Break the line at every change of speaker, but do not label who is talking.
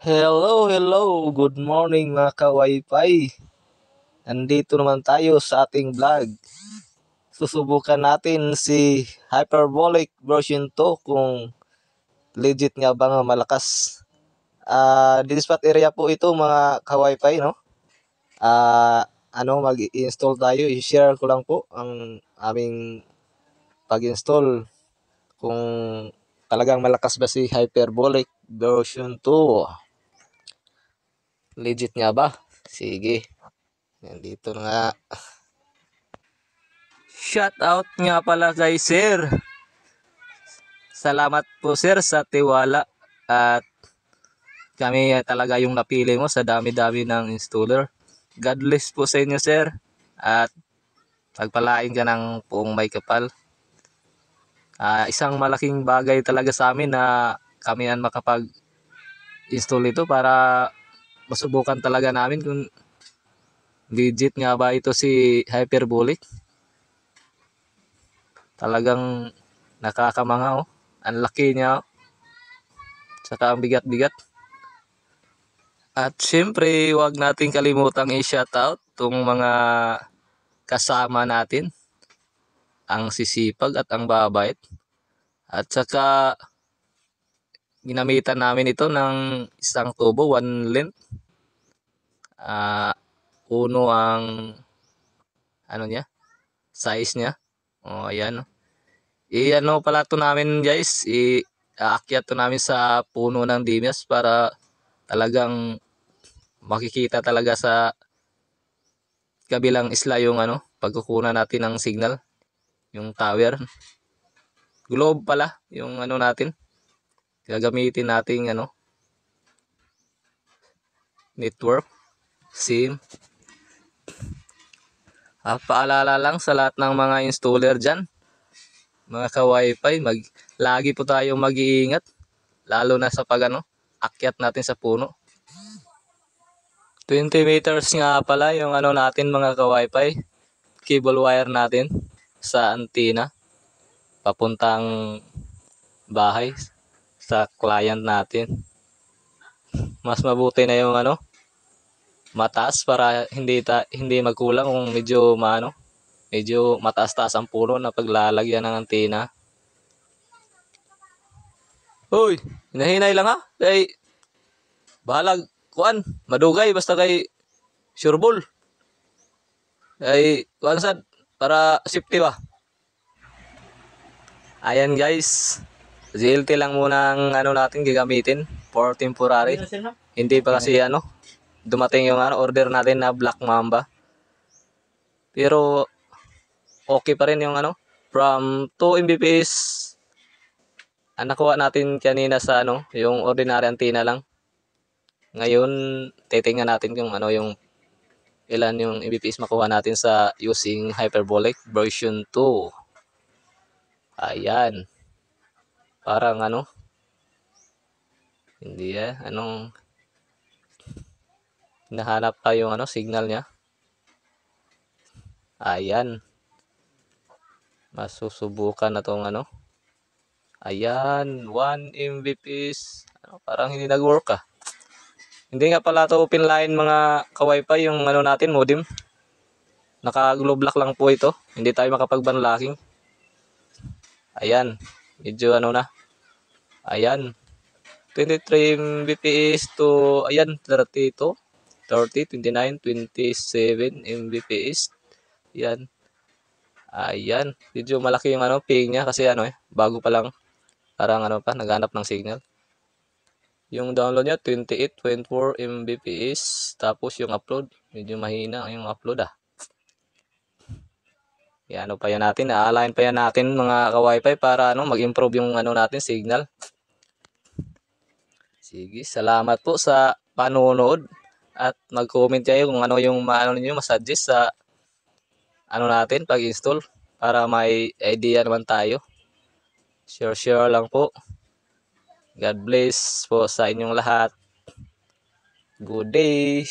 Hello, hello. Good morning mga ka-Wi-Fi. Nandito naman tayo sa ating vlog. Susubukan natin si Hyperbolic version 2 kung legit nga ba nga malakas. This spot area po ito mga ka-Wi-Fi, no? Mag-install tayo. I-share ko lang po ang aming pag-install kung talagang malakas ba si Hyperbolic version 2. Legit nga ba? Sige. Nandito na nga. Shout out nga pala kay Sir. Salamat po Sir sa tiwala at kami talaga yung napili mo sa dami-dami ng installer. God bless po sa inyo Sir at pagpalain ka ng puong may kapal. Isang malaking bagay talaga sa amin na kami ang makapag-install ito para masubukan talaga namin kung legit nga ba ito si Hyperbolic. Talagang nakakamanga oh. Ang laki niya oh. Saka ang bigat-bigat. At syempre, huwag nating kalimutang i-shoutout itong mga kasama natin. Ang sisipag at ang babait. At saka, ginamitan namin ito ng isang tubo, one length. Uno ang size niya. O, ayan. Pala ito namin guys, aakyat ito namin sa puno ng dimyas para talagang makikita talaga sa kabilang isla yung pagkukunan natin ng signal, yung tower. Globe pala yung natin. Gagamitin nating network SIM. Paalala lang sa lahat ng mga installer dyan, mga ka-Wi-Fi, lagi po tayong mag-iingat lalo na sa akyat natin sa puno. 20 meters nga pala yung natin mga ka-Wi-Fi, cable wire natin sa antenna papuntang bahay sa client natin. Mas mabuti na yung mataas para hindi magkulang kung medyo mataas-taas ang puno na paglalagyan ng antenna. Hoy, hinahinay lang ha. Kay bahalag kuan, madugay basta kay sureball. Ay kuan sad para safety ba. Ayan guys. ZLT lang muna ang natin gagamitin for temporary. Hindi pa kasi dumating yung order natin na Black Mamba. Pero okay pa rin yung from 2 Mbps ang nakuha natin kanina sa yung ordinary antenna lang. Ngayon titingnan natin kung yung ilan yung Mbps makuha natin sa using Hyperbolic version 2. Ayan. Parang hindi hinahanap pa yung signal niya. Ayan. Masusubukan na tong ayan, 1 Mbps. Parang hindi nag-work ah. Hindi nga pala to open line mga ka-Wi-Fi yung natin modem. Naka-globe lock lang po ito. Hindi tayo makapag-banlocking. Ayan, medyo na. Ayan. 23 Mbps to ayan 32, 30, 29, 27 Mbps. Ayan. Ayan, medyo malaki yung ping niya kasi bago pa lang. Parang naghanap ng signal. Yung download niya 28.4 Mbps, tapos yung upload medyo mahina yung upload ah. Yan pa yan natin, na-align pa yan natin mga ka-Wi-Fi para mag-improve yung natin signal. Sige, salamat po sa panonood at mag-comment kayo kung yung niyo ma-suggest sa natin pag-install para may idea naman tayo. Share lang po. God bless po sa inyong lahat. Good day.